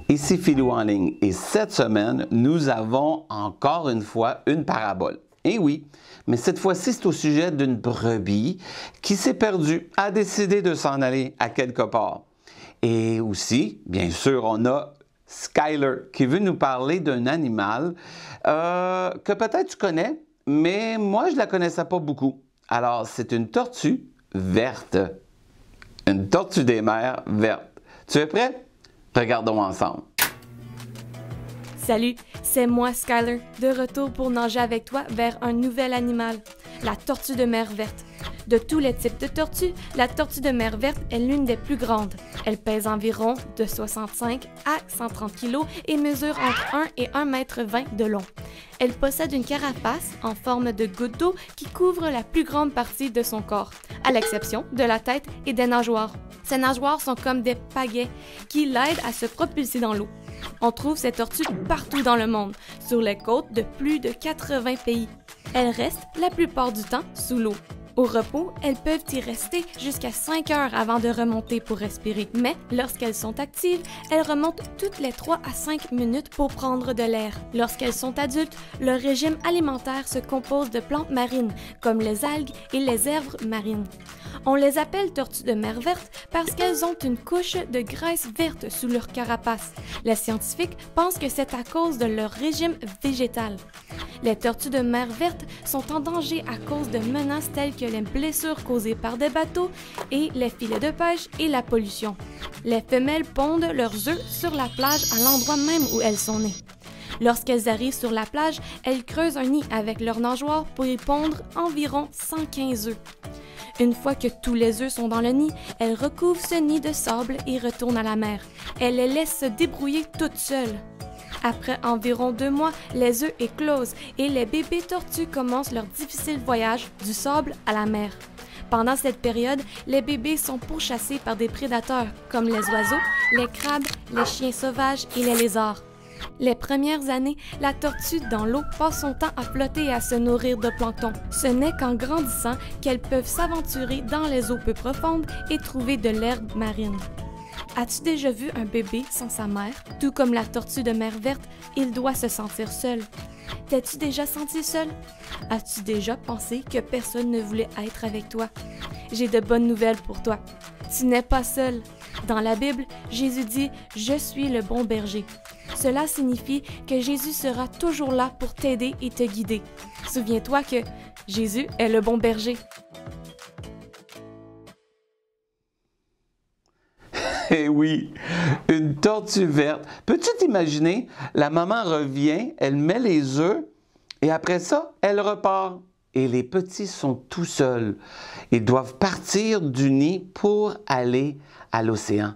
Ici Philou en ligne et cette semaine, nous avons encore une fois une parabole. Et oui, mais cette fois-ci, c'est au sujet d'une brebis qui s'est perdue, a décidé de s'en aller à quelque part. Et aussi, bien sûr, on a Skyler qui veut nous parler d'un animal que peut-être tu connais, mais moi, je ne la connaissais pas beaucoup. Alors, c'est une tortue verte. Une tortue des mers verte. Tu es prêt? Regardons ensemble. Salut, c'est moi Skyler, de retour pour nager avec toi vers un nouvel animal, la tortue de mer verte. De tous les types de tortues, la tortue de mer verte est l'une des plus grandes. Elle pèse environ de 65 à 130 kg et mesure entre 1 et 1,20 m de long. Elle possède une carapace en forme de goutte d'eau qui couvre la plus grande partie de son corps, à l'exception de la tête et des nageoires. Ces nageoires sont comme des pagaies qui l'aident à se propulser dans l'eau. On trouve ces tortues partout dans le monde, sur les côtes de plus de 80 pays. Elles restent la plupart du temps sous l'eau. Au repos, elles peuvent y rester jusqu'à 5 heures avant de remonter pour respirer. Mais lorsqu'elles sont actives, elles remontent toutes les 3 à 5 minutes pour prendre de l'air. Lorsqu'elles sont adultes, leur régime alimentaire se compose de plantes marines, comme les algues et les herbes marines. On les appelle tortues de mer verte parce qu'elles ont une couche de graisse verte sous leur carapace. Les scientifiques pensent que c'est à cause de leur régime végétal. Les tortues de mer verte sont en danger à cause de menaces telles que les blessures causées par des bateaux et les filets de pêche et la pollution. Les femelles pondent leurs œufs sur la plage à l'endroit même où elles sont nées. Lorsqu'elles arrivent sur la plage, elles creusent un nid avec leurs nageoires pour y pondre environ 115 œufs. Une fois que tous les œufs sont dans le nid, elles recouvrent ce nid de sable et retournent à la mer. Elles les laissent se débrouiller toutes seules. Après environ 2 mois, les œufs éclosent et les bébés tortues commencent leur difficile voyage du sable à la mer. Pendant cette période, les bébés sont pourchassés par des prédateurs comme les oiseaux, les crabes, les chiens sauvages et les lézards. Les premières années, la tortue dans l'eau passe son temps à flotter et à se nourrir de plancton. Ce n'est qu'en grandissant qu'elles peuvent s'aventurer dans les eaux peu profondes et trouver de l'herbe marine. As-tu déjà vu un bébé sans sa mère? Tout comme la tortue de mer verte, il doit se sentir seul. T'es-tu déjà senti seul? As-tu déjà pensé que personne ne voulait être avec toi? J'ai de bonnes nouvelles pour toi. Tu n'es pas seul. Dans la Bible, Jésus dit « Je suis le bon berger ». Cela signifie que Jésus sera toujours là pour t'aider et te guider. Souviens-toi que Jésus est le bon berger. Eh oui, une tortue verte. Peux-tu t'imaginer? La maman revient, elle met les œufs et après ça, elle repart. Et les petits sont tout seuls. Ils doivent partir du nid pour aller à l'océan.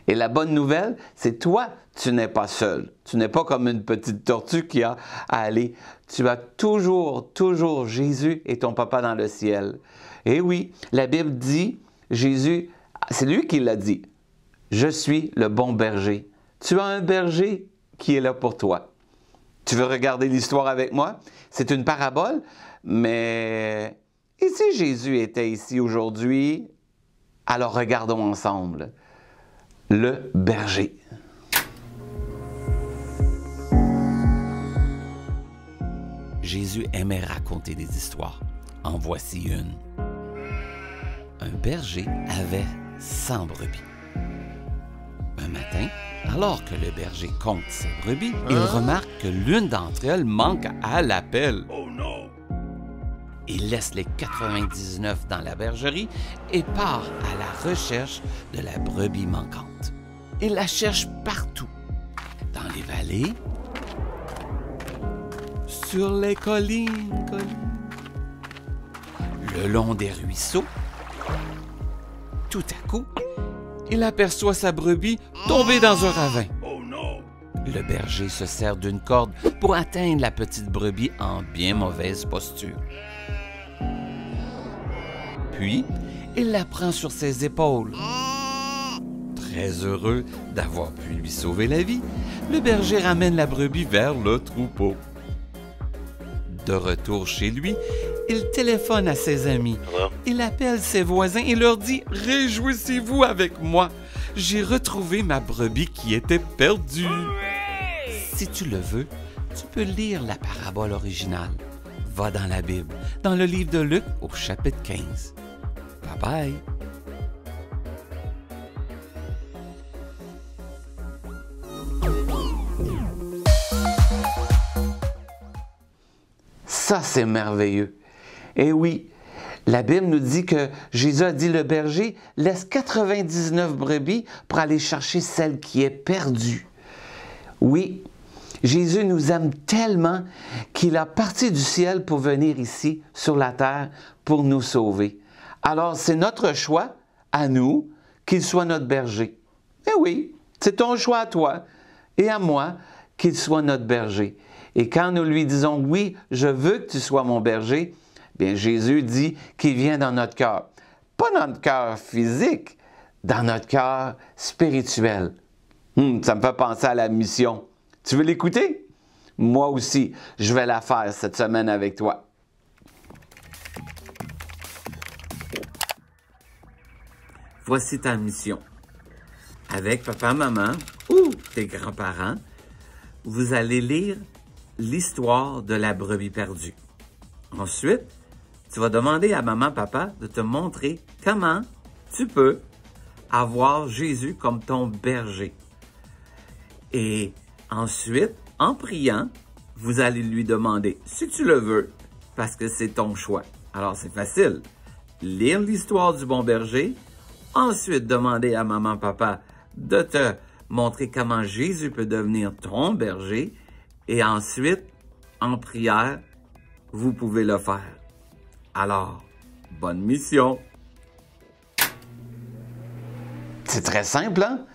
Et la bonne nouvelle, c'est toi, tu n'es pas seul. Tu n'es pas comme une petite tortue qui a à aller. Tu as toujours Jésus et ton papa dans le ciel. Et oui, la Bible dit, Jésus, c'est lui qui l'a dit. Je suis le bon berger. Tu as un berger qui est là pour toi. Tu veux regarder l'histoire avec moi? C'est une parabole, mais et si Jésus était ici aujourd'hui? Alors regardons ensemble. Le berger. Jésus aimait raconter des histoires. En voici une. Un berger avait 100 brebis. Un matin, alors que le berger compte ses brebis, il remarque que l'une d'entre elles manque à l'appel. Oh non! Il laisse les 99 dans la bergerie et part à la recherche de la brebis manquante. Il la cherche partout, dans les vallées, sur les collines, le long des ruisseaux. Tout à coup, il aperçoit sa brebis tombée dans un ravin. Oh non! Le berger se sert d'une corde pour atteindre la petite brebis en bien mauvaise posture. Puis, il la prend sur ses épaules. Très heureux d'avoir pu lui sauver la vie, le berger ramène la brebis vers le troupeau. De retour chez lui, il téléphone à ses amis. Il appelle ses voisins et leur dit « Réjouissez-vous avec moi, j'ai retrouvé ma brebis qui était perdue. Si tu le veux, tu peux lire la parabole originale. Va dans la Bible, dans le livre de Luc au chapitre 15. Bye bye! Ça, c'est merveilleux. Et oui, la Bible nous dit que Jésus a dit, le berger laisse 99 brebis pour aller chercher celle qui est perdue. Oui, Jésus nous aime tellement qu'il a parti du ciel pour venir ici, sur la terre, pour nous sauver. Alors, c'est notre choix, à nous, qu'il soit notre berger. Et oui, c'est ton choix à toi et à moi qu'il soit notre berger. Et quand nous lui disons, oui, je veux que tu sois mon berger, bien Jésus dit qu'il vient dans notre cœur. Pas dans notre cœur physique, dans notre cœur spirituel. Ça me fait penser à la mission. Tu veux l'écouter? Moi aussi, je vais la faire cette semaine avec toi. Voici ta mission. Avec papa, maman ou tes grands-parents, vous allez lire l'histoire de la brebis perdue. Ensuite, tu vas demander à maman, papa de te montrer comment tu peux avoir Jésus comme ton berger. Et ensuite, en priant, vous allez lui demander, si tu le veux, parce que c'est ton choix. Alors, c'est facile. Lire l'histoire du bon berger, ensuite demander à maman, papa de te montrer comment Jésus peut devenir ton berger, et ensuite, en prière, vous pouvez le faire. Alors, bonne mission! C'est très simple, hein?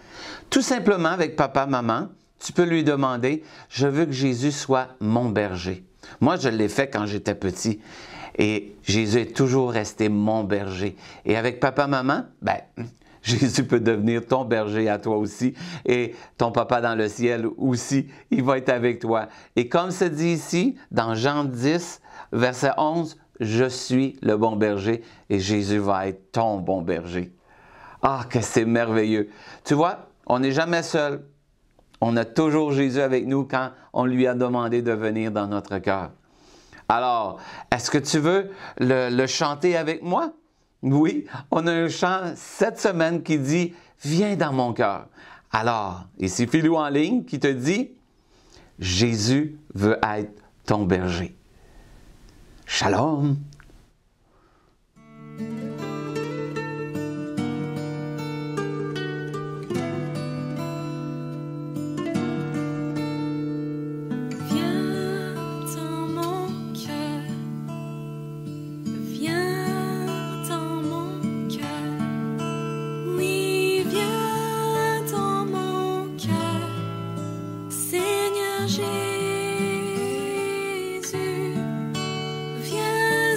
Tout simplement, avec papa, maman, tu peux lui demander, je veux que Jésus soit mon berger. Moi, je l'ai fait quand j'étais petit. Et Jésus est toujours resté mon berger. Et avec papa, maman, Jésus peut devenir ton berger à toi aussi. Et ton papa dans le ciel aussi, il va être avec toi. Et comme c'est dit ici, dans Jean 10, verset 11, je suis le bon berger et Jésus va être ton bon berger. Ah, que c'est merveilleux. Tu vois, on n'est jamais seul. On a toujours Jésus avec nous quand on lui a demandé de venir dans notre cœur. Alors, est-ce que tu veux le chanter avec moi? Oui, on a un chant cette semaine qui dit « Viens dans mon cœur ». Alors, ici Philou en ligne qui te dit « Jésus veut être ton berger ». Shalom! Jésus, viens